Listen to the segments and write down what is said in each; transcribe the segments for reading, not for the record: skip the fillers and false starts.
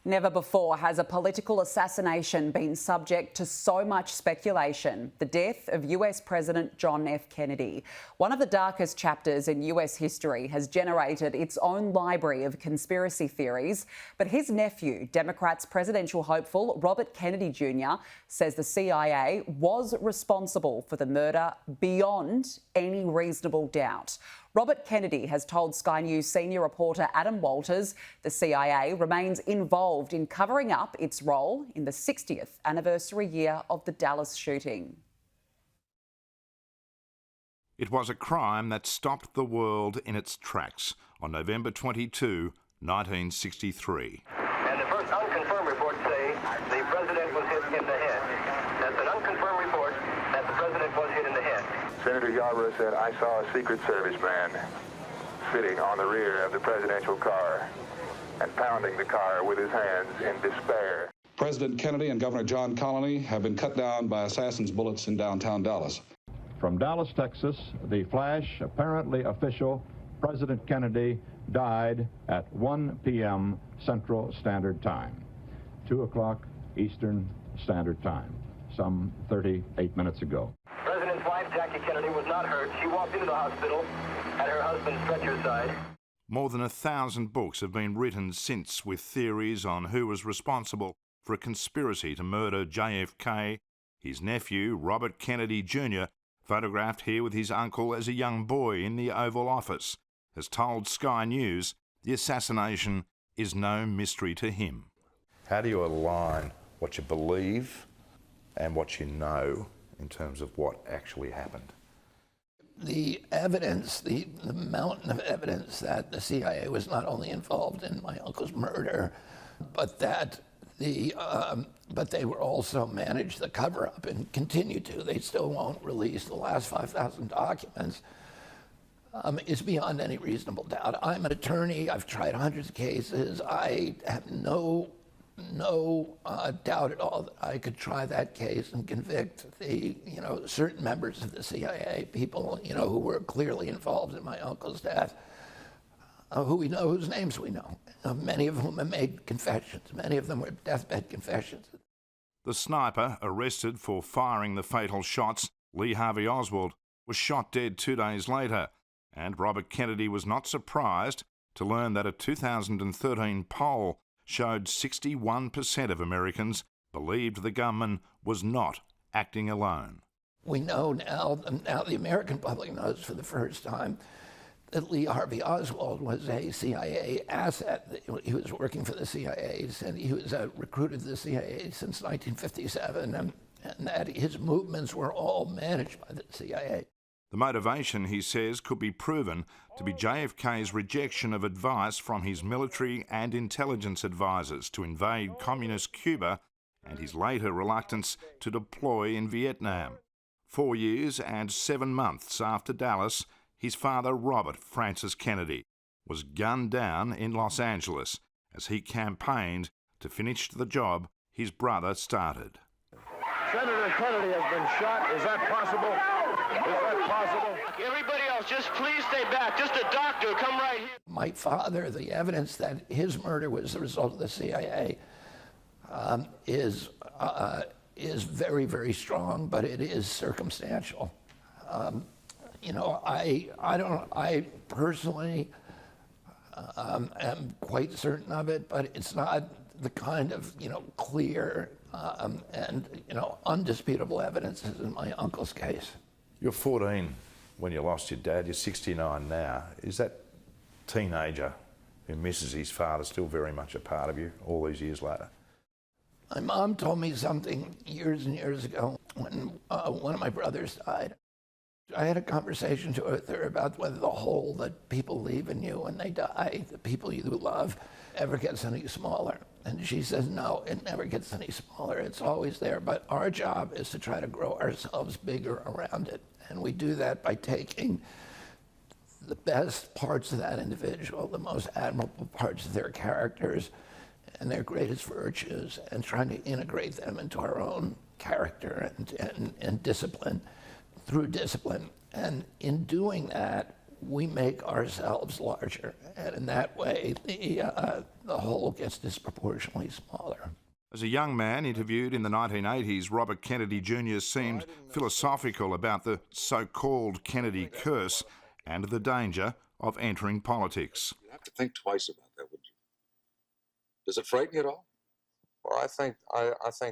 Never before has a political assassination been subject to so much speculation. The death of US President John F. Kennedy, one of the darkest chapters in US history, has generated its own library of conspiracy theories. But his nephew, Democrats' presidential hopeful Robert Kennedy Jr., says the CIA was responsible for the murder beyond any reasonable doubt. Robert Kennedy has told Sky News senior reporter Adam Walters the CIA remains involved in covering up its role in the 60th anniversary year of the Dallas shooting. It was a crime that stopped the world in its tracks on November 22, 1963. And the first unconfirmed reports say the president was hit in the head. That's an unconfirmed report that the president was hit in the head. Senator Yarborough said, "I saw a Secret Service man sitting on the rear of the presidential car and pounding the car with his hands in despair." President Kennedy and Governor John Connally have been cut down by assassins' bullets in downtown Dallas. From Dallas, Texas, the flash, apparently official, President Kennedy died at 1 p.m. Central Standard Time, 2 o'clock Eastern Standard Time, some 38 minutes ago. President's wife, Jackie Kennedy, was not hurt. She walked into the hospital at her husband's stretcher side. More than 1,000 books have been written since with theories on who was responsible for a conspiracy to murder JFK. His nephew, Robert Kennedy Jr., photographed here with his uncle as a young boy in the Oval Office, has told Sky News the assassination is no mystery to him. How do you align what you believe and what you know in terms of what actually happened? The evidence, the mountain of evidence that the CIA was not only involved in my uncle's murder, but that but they were also managed the cover-up and continue to. They still won't release the last 5,000 documents. Is beyond any reasonable doubt. I'm an attorney. I've tried hundreds of cases. I have no doubt at all that I could try that case and convict certain members of the CIA, people who were clearly involved in my uncle's death, who we know, whose names we know, many of whom have made confessions. Many of them were deathbed confessions. The sniper arrested for firing the fatal shots, Lee Harvey Oswald, was shot dead 2 days later, and Robert Kennedy was not surprised to learn that a 2013 poll showed 61% of Americans believed the gunman was not acting alone. We know now the American public knows for the first time that Lee Harvey Oswald was a CIA asset. He was working for the CIA, and he was recruited to the CIA since 1957, and that his movements were all managed by the CIA. The motivation, he says, could be proven to be JFK's rejection of advice from his military and intelligence advisors to invade communist Cuba and his later reluctance to deploy in Vietnam. 4 years and 7 months after Dallas, his father, Robert Francis Kennedy, was gunned down in Los Angeles as he campaigned to finish the job his brother started. Senator Kennedy has been shot. Is that possible? Is that possible? Everybody else, just please stay back. Just a doctor, come right here. My father, the evidence that his murder was the result of the CIA is very, very strong, but it is circumstantial. I personally am quite certain of it, but it's not the kind of, clear and undisputable evidence as in my uncle's case. You're 14 when you lost your dad, you're 69 now. Is that teenager who misses his father still very much a part of you all these years later? My mom told me something years and years ago when one of my brothers died. I had a conversation with her about whether the hole that people leave in you when they die, the people you love, ever gets any smaller. And she says, no, it never gets any smaller. It's always there. But our job is to try to grow ourselves bigger around it. And we do that by taking the best parts of that individual, the most admirable parts of their characters and their greatest virtues, and trying to integrate them into our own character and discipline, through discipline. And in doing that, we make ourselves larger, and in that way, the whole gets disproportionately smaller. As a young man interviewed in the 1980s, Robert Kennedy Jr. seemed philosophical about the so-called Kennedy curse and the danger of entering politics. You have to think twice about that, would you? Does it frighten you at all? Well, I think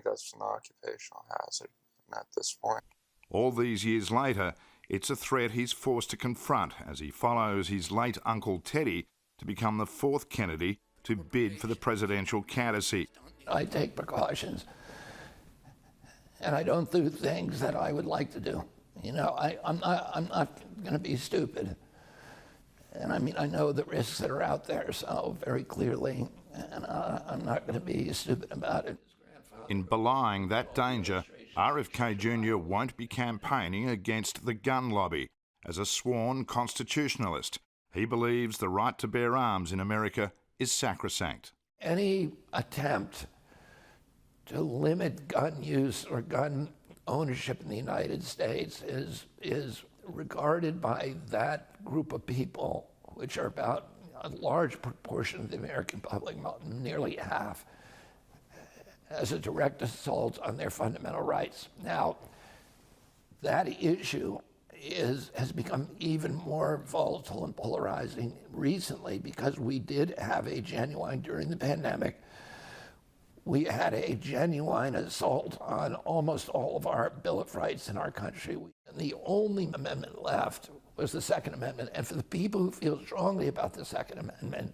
that's an occupational hazard at this point. All these years later, it's a threat he's forced to confront as he follows his late uncle Teddy to become the fourth Kennedy to bid for the presidential candidacy. I take precautions, and I don't do things that I would like to do. You know, I'm not going to be stupid. And I mean, I know the risks that are out there so very clearly, and I'm not going to be stupid about it. In belying that danger, RFK Jr. won't be campaigning against the gun lobby. As a sworn constitutionalist, he believes the right to bear arms in America is sacrosanct. Any attempt to limit gun use or gun ownership in the United States is regarded by that group of people, which are about a large proportion of the American public, nearly half, as a direct assault on their fundamental rights. Now, that issue has become even more volatile and polarizing recently because we did have during the pandemic, we had a genuine assault on almost all of our Bill of Rights in our country. And the only amendment left was the Second Amendment. And for the people who feel strongly about the Second Amendment,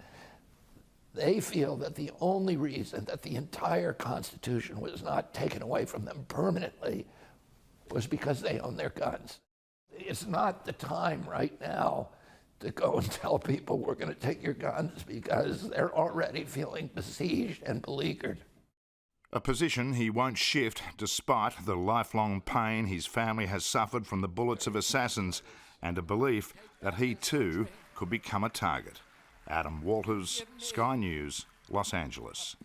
they feel that the only reason that the entire Constitution was not taken away from them permanently was because they own their guns. It's not the time right now to go and tell people we're going to take your guns because they're already feeling besieged and beleaguered. A position he won't shift despite the lifelong pain his family has suffered from the bullets of assassins and a belief that he too could become a target. Adam Walters, Sky News, Los Angeles.